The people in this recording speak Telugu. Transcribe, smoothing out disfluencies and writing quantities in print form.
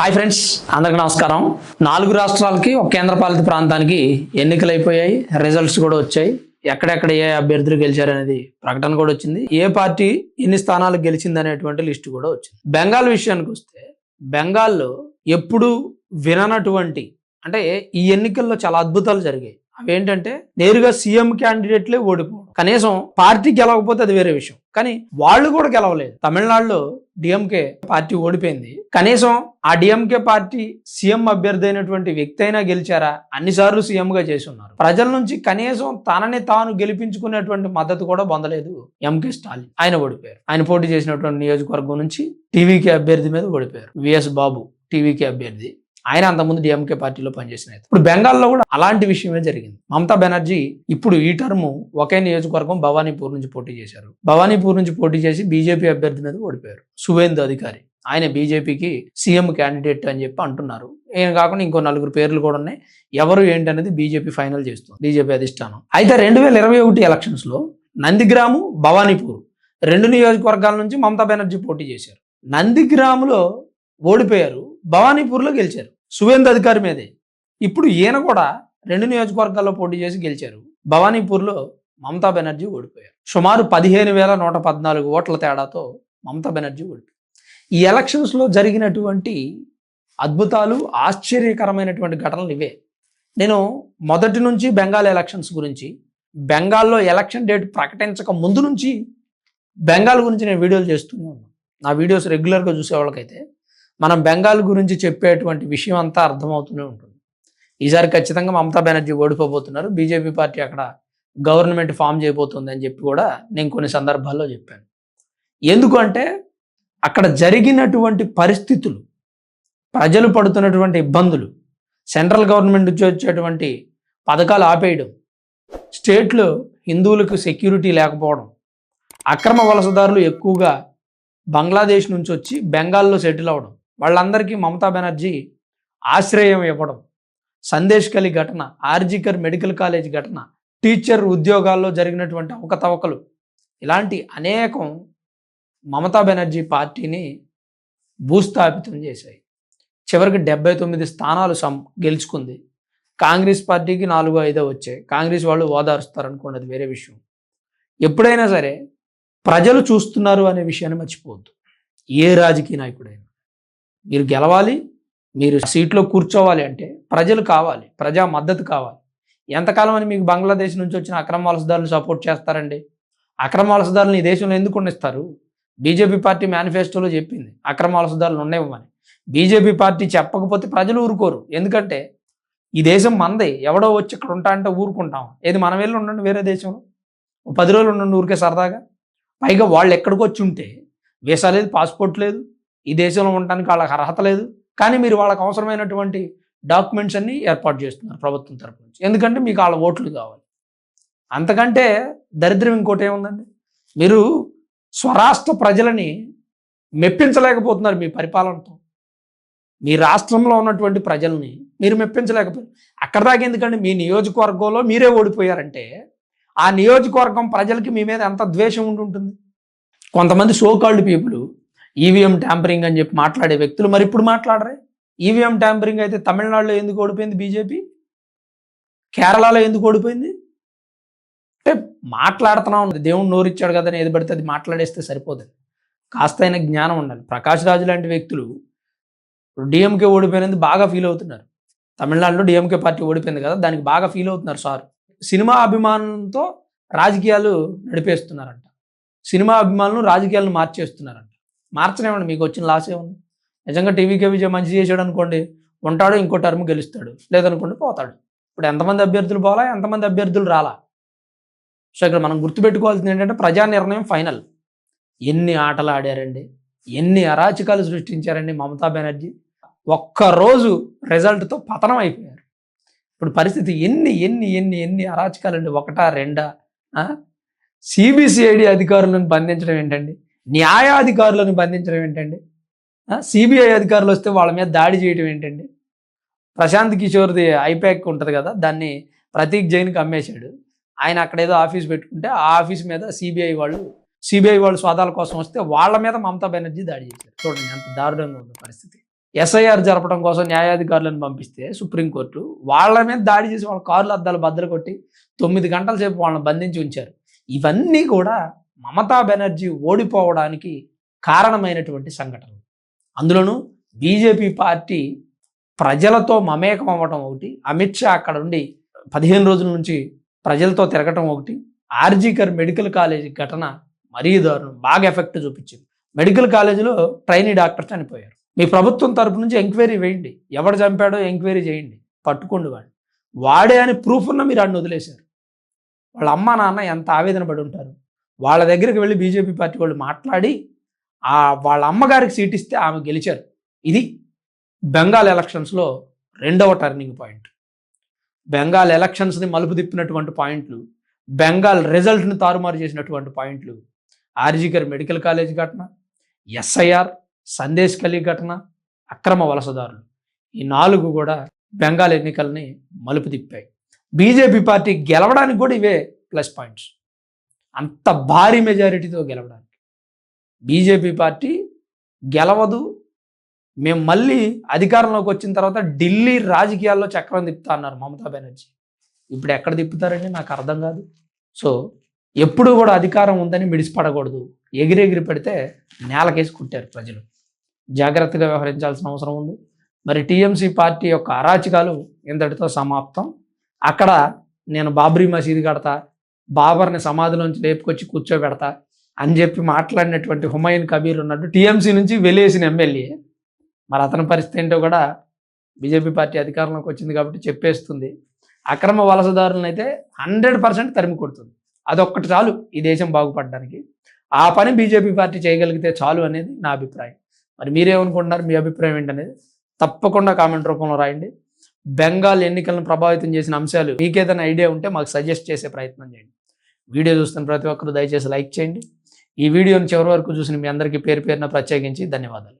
హాయ్ ఫ్రెండ్స్, అందరికీ నమస్కారం. 4 రాష్ట్రాలకి ఒక కేంద్రపాలిత ప్రాంతానికి ఎన్నికలు అయిపోయాయి. రిజల్ట్స్ కూడా వచ్చాయి. ఎక్కడెక్కడ ఏ అభ్యర్థులు గెలిచారనేది ప్రకటన కూడా వచ్చింది. ఏ పార్టీ ఎన్ని స్థానాలు గెలిచింది అనేటువంటి లిస్ట్ కూడా వచ్చింది. బెంగాల్ విషయానికి వస్తే, బెంగాల్లో ఎప్పుడు విననటువంటి అంటే ఈ ఎన్నికల్లో చాలా అద్భుతాలు జరిగాయి. అవేంటంటే నేరుగా సీఎం క్యాండిడేట్లే ఓడిపోవడం. కనీసం పార్టీ గెలవకపోతే అది వేరే విషయం, కానీ వాళ్ళు కూడా గెలవలేదు. తమిళనాడులో డిఎంకే పార్టీ ఓడిపోయింది. కనీసం ఆ డిఎంకే పార్టీ సీఎం అభ్యర్థి అయినటువంటి వ్యక్తి అయినా గెలిచారా? అన్నిసార్లు సీఎం గా చేసి ఉన్నారు. ప్రజల నుంచి కనీసం తనని తాను గెలిపించుకునేటువంటి మద్దతు కూడా పొందలేదు ఎంకే స్టాలిన్. ఆయన ఓడిపోయారు. ఆయన పోటీ చేసినటువంటి నియోజకవర్గం నుంచి టీవీకే అభ్యర్థి మీద ఓడిపోయారు. విఎస్ బాబు టీవీకే అభ్యర్థి. ఆయన అంతకుముందు డిఎంకే పార్టీలో పనిచేసిన. ఇప్పుడు బెంగాల్లో కూడా అలాంటి విషయమే జరిగింది. మమతా బెనర్జీ ఇప్పుడు ఈ టర్మ్ ఒకే నియోజకవర్గం భవానీపూర్ నుంచి పోటీ చేశారు. భవానీపూర్ నుంచి పోటీ చేసి బీజేపీ అభ్యర్థి మీద ఓడిపోయారు. సువేందు అధికారి, ఆయన బీజేపీకి సీఎం క్యాండిడేట్ అని చెప్పి అంటున్నారు. ఈయన కాకుండా ఇంకో 4 పేర్లు కూడా ఉన్నాయి. ఎవరు ఏంటనేది బీజేపీ ఫైనల్ చేస్తుంది, బీజేపీ అధిష్టానం. అయితే 2021 ఎలక్షన్స్ లో నందిగ్రాము, భవానీపూర్ 2 నియోజకవర్గాల నుంచి మమతా బెనర్జీ పోటీ చేశారు. నందిగ్రాములో ఓడిపోయారు, భవానీపూర్లో గెలిచారు సువేందు అధికారి మీదే. ఇప్పుడు ఈయన కూడా 2 నియోజకవర్గాల్లో పోటీ చేసి గెలిచారు. భవానీపూర్లో మమతా బెనర్జీ ఓడిపోయారు. సుమారు 15,114 ఓట్ల తేడాతో మమతా బెనర్జీ ఓడిపోయారు. ఈ ఎలక్షన్స్లో జరిగినటువంటి అద్భుతాలు, ఆశ్చర్యకరమైనటువంటి ఘటనలు ఇవే. నేను మొదటి నుంచి బెంగాల్ ఎలక్షన్స్ గురించి, బెంగాల్లో ఎలక్షన్ డేట్ ప్రకటించక ముందు నుంచి బెంగాల్ గురించి నేను వీడియోలు చేస్తూనే ఉన్నాను. నా వీడియోస్ రెగ్యులర్గా చూసే వాళ్ళకైతే మనం బెంగాల్ గురించి చెప్పేటువంటి విషయం అంతా అర్థమవుతూనే ఉంటుంది. ఈసారి ఖచ్చితంగా మమతా బెనర్జీ ఓడిపోబోతున్నారు, బీజేపీ పార్టీ అక్కడ గవర్నమెంట్ ఫామ్ చేయబోతుంది అని చెప్పి కూడా నేను కొన్ని సందర్భాల్లో చెప్పాను. ఎందుకు అంటే అక్కడ జరిగినటువంటి పరిస్థితులు, ప్రజలు పడుతున్నటువంటి ఇబ్బందులు, సెంట్రల్ గవర్నమెంట్ నుంచి వచ్చేటువంటి పథకాలు ఆపేయడం, స్టేట్లో హిందువులకు సెక్యూరిటీ లేకపోవడం, అక్రమ వలసదారులు ఎక్కువగా బంగ్లాదేశ్ నుంచి వచ్చి బెంగాల్లో సెటిల్ అవ్వడం, వాళ్ళందరికీ మమతా బెనర్జీ ఆశ్రయం ఇవ్వడం, సందేశ్ కలి ఘటన, ఆర్జికర్ మెడికల్ కాలేజ్ ఘటన, టీచర్ ఉద్యోగాల్లో జరిగినటువంటి అవకతవకలు, ఇలాంటి అనేకం మమతా బెనర్జీ పార్టీని భూస్థాపితం చేశాయి. చివరికి 79 స్థానాలు గెలుచుకుంది. కాంగ్రెస్ పార్టీకి 4-5 వచ్చాయి. కాంగ్రెస్ వాళ్ళు ఓదారుస్తారు అనుకోండి, అది వేరే విషయం. ఎప్పుడైనా సరే ప్రజలు చూస్తున్నారు అనే విషయాన్ని మర్చిపోవద్దు. ఏ రాజకీయ నాయకుడైనా మీరు గెలవాలి, మీరు సీట్లో కూర్చోవాలి అంటే ప్రజలు కావాలి, ప్రజా మద్దతు కావాలి. ఎంతకాలం అని మీకు బంగ్లాదేశ్ నుంచి వచ్చిన అక్రమ వలసదారులను సపోర్ట్ చేస్తారండి? అక్రమ వలసదారులను ఈ దేశంలో ఎందుకు ఉండిస్తారు? బీజేపీ పార్టీ మేనిఫెస్టోలో చెప్పింది అక్రమ వలసదారులు ఉండేవని. బీజేపీ పార్టీ చెప్పకపోతే ప్రజలు ఊరుకోరు. ఎందుకంటే ఈ దేశం మందే, ఎవడో వచ్చి ఇక్కడ ఉంటా అంటే ఊరుకుంటాం. ఏది మనం వెళ్ళి ఉండండి వేరే దేశంలో, 10 రోజులు ఉండండి ఊరికే సరదాగా. పైగా వాళ్ళు ఎక్కడికి వచ్చి ఉంటే వీసా లేదు, పాస్పోర్ట్ లేదు, ఈ దేశంలో ఉండడానికి వాళ్ళకి అర్హత లేదు, కానీ మీరు వాళ్ళకి అవసరమైనటువంటి డాక్యుమెంట్స్ అన్నీ ఏర్పాటు చేస్తున్నారు ప్రభుత్వం తరపు నుంచి. ఎందుకంటే మీకు వాళ్ళ ఓట్లు కావాలి. అంతకంటే దరిద్రం ఇంకోటి ఏముందండి? మీరు స్వరాష్ట్ర ప్రజలని మెప్పించలేకపోతున్నారు మీ పరిపాలనతో. మీ రాష్ట్రంలో ఉన్నటువంటి ప్రజల్ని మీరు మెప్పించలేకపోయారు. అక్కడ దాకా ఎందుకంటే మీ నియోజకవర్గంలో మీరే ఓడిపోయారంటే ఆ నియోజకవర్గం ప్రజలకి మీ మీద ఎంత ద్వేషం ఉంటుంది. కొంతమంది సోకాల్డ్ పీపుల్ ఈవీఎం ట్యాంపరింగ్ అని చెప్పి మాట్లాడే వ్యక్తులు మరి ఇప్పుడు మాట్లాడరే? ఈవీఎం ట్యాంపరింగ్ అయితే తమిళనాడులో ఎందుకు ఓడిపోయింది బీజేపీ? కేరళలో ఎందుకు ఓడిపోయింది? అంటే మాట్లాడుతున్నాం, దేవుడు నోరిచ్చాడు కదా అని ఏది పడితే అది మాట్లాడేస్తే సరిపోతుంది. కాస్త అయినా జ్ఞానం ఉండాలి. ప్రకాష్ రాజు లాంటి వ్యక్తులు డిఎంకే ఓడిపోయినందుకు బాగా ఫీల్ అవుతున్నారు. తమిళనాడులో డిఎంకే పార్టీ ఓడిపోయింది కదా, దానికి బాగా ఫీల్ అవుతున్నారు సార్. సినిమా అభిమానంతో రాజకీయాలు నడిపేస్తున్నారంట. సినిమా అభిమానులు రాజకీయాలను మార్చేస్తున్నారంట. మార్చనేమండి, మీకు వచ్చిన లాస్ ఏముంది? నిజంగా టీవీకే విజయ్ మంచి చేశాడు అనుకోండి, ఉంటాడు, ఇంకో టర్మ్ గెలుస్తాడు, లేదనుకోండి పోతాడు. ఇప్పుడు ఎంతమంది అభ్యర్థులు పోలా, ఎంతమంది అభ్యర్థులు రాలా? సో ఇక్కడ మనం గుర్తుపెట్టుకోవాల్సింది ఏంటంటే ప్రజా నిర్ణయం ఫైనల్. ఎన్ని ఆటలు ఆడారండి, ఎన్ని అరాచకాలు సృష్టించారండి మమతా బెనర్జీ. ఒక్కరోజు రిజల్ట్తో పతనం అయిపోయారు. ఇప్పుడు పరిస్థితి ఎన్ని ఎన్ని ఎన్ని ఎన్ని అరాచకాలండి, 1-2? సిబిసిఐడి అధికారులను బంధించడం ఏంటండి? న్యాయాధికారులను బంధించడం ఏంటండి? సిబిఐ అధికారులు వస్తే వాళ్ళ మీద దాడి చేయడం ఏంటండి? ప్రశాంత్ కిషోర్ది ఐప్యాక్ ఉంటుంది కదా, దాన్ని ప్రతీక్ జైన్కి అమ్మేశాడు. ఆయన అక్కడ ఏదో ఆఫీస్ పెట్టుకుంటే ఆ ఆఫీస్ మీద సిబిఐ వాళ్ళు స్వాదాల కోసం వస్తే వాళ్ళ మీద మమతా బెనర్జీ దాడి చేశారు. చూడండి ఎంత దారుణంగా ఉంది పరిస్థితి. ఎస్ఐఆర్ జరపడం కోసం న్యాయాధికారులను పంపిస్తే సుప్రీంకోర్టు వాళ్ళ మీద దాడి చేసి వాళ్ళ కార్లు అద్దాలు బద్దలు కొట్టి 9 గంటల సేపు వాళ్ళని బంధించి ఉంచారు. ఇవన్నీ కూడా మమతా బెనర్జీ ఓడిపోవడానికి కారణమైనటువంటి సంఘటనలు. అందులోనూ బీజేపీ పార్టీ ప్రజలతో మమేకం అవ్వటం ఒకటి, అమిత్ షా అక్కడ ఉండి 15 రోజుల నుంచి ప్రజలతో తిరగటం ఒకటి, ఆర్జీకర్ మెడికల్ కాలేజీ ఘటన మరీ దారుణం, బాగా ఎఫెక్ట్ చూపించింది. మెడికల్ కాలేజీలో ట్రైనీ డాక్టర్ చనిపోయారు. మీ ప్రభుత్వం తరపు నుంచి ఎంక్వైరీ వేయండి, ఎవడు చంపాడో ఎంక్వైరీ చేయండి, పట్టుకోండి వాడే అని ప్రూఫ్ ఉన్న మీరు అన్ని వదిలేశారు. వాళ్ళ అమ్మ నాన్న ఎంత ఆవేదన పడి ఉంటారు. వాళ్ళ దగ్గరికి వెళ్ళి బీజేపీ పార్టీ వాళ్ళు మాట్లాడి వాళ్ళ అమ్మగారికి సీట్ ఇస్తే ఆమె గెలిచారు. ఇది బెంగాల్ ఎలక్షన్స్లో రెండవ టర్నింగ్ పాయింట్. బెంగాల్ ఎలక్షన్స్ని మలుపు తిప్పినటువంటి పాయింట్లు, బెంగాల్ రిజల్ట్ని తారుమారు చేసినటువంటి పాయింట్లు, ఆర్జీకర్ మెడికల్ కాలేజ్ ఘటన, ఎస్ఐఆర్, సందేశ్ కలి ఘటన, అక్రమ వలసదారులు, ఈ 4 కూడా బెంగాల్ ఎన్నికల్ని మలుపు తిప్పాయి. బీజేపీ పార్టీ గెలవడానికి కూడా ఇవే ప్లస్ పాయింట్స్. అంత భారీ మెజారిటీతో గెలవడానికి బీజేపీ పార్టీ గెలవదు, మేము మళ్ళీ అధికారంలోకి వచ్చిన తర్వాత ఢిల్లీ రాజకీయాల్లో చక్రం తిప్పుతా అన్నారు మమతా బెనర్జీ. ఇప్పుడు ఎక్కడ తిప్పుతారండి నాకు అర్థం కాదు. సో ఎప్పుడు కూడా అధికారం ఉందని మిడిసిపడకూడదు, ఎగిరెగిరి పెడితే నేలకేసి కుట్టారు ప్రజలు. జాగ్రత్తగా వ్యవహరించాల్సిన అవసరం ఉంది. మరి టీఎంసీ పార్టీ యొక్క అరాచకాలు ఇంతటితో సమాప్తం. అక్కడ నేను బాబ్రీ మసీదు కడతా, బాబర్ని సమాధిలోంచి లేపుకొచ్చి కూర్చోబెడతా అని చెప్పి మాట్లాడినటువంటి హుమాయూన్ కబీర్ ఉన్నాడు, టీఎంసీ నుంచి వెలేసిన ఎమ్మెల్యే. మరి అతని పరిస్థితి ఏంటో కూడా బీజేపీ పార్టీ అధికారంలోకి వచ్చింది కాబట్టి చెప్పేస్తుంది. అక్రమ వలసదారులను అయితే 100% తరిమి కొడుతుంది. అదొక్కటి చాలు ఈ దేశం బాగుపడడానికి. ఆ పని బీజేపీ పార్టీ చేయగలిగితే చాలు అనేది నా అభిప్రాయం. మరి మీరేమనుకుంటున్నారు, మీ అభిప్రాయం ఏంటనేది తప్పకుండా కామెంట్ రూపంలో రాయండి. బెంగాల్ ఎన్నికలను ప్రభావితం చేసిన అంశాలు మీకేదైనా ఐడియా ఉంటే మాకు సజెస్ట్ చేసే ప్రయత్నం చేయండి. వీడియో చూస్తున్న ప్రతి ఒక్కరు దయచేసి లైక్ చేయండి. ఈ వీడియోని చివరి వరకు చూసిన మీ అందరికీ పేరు పేరున ప్రత్యేకించి ధన్యవాదాలు.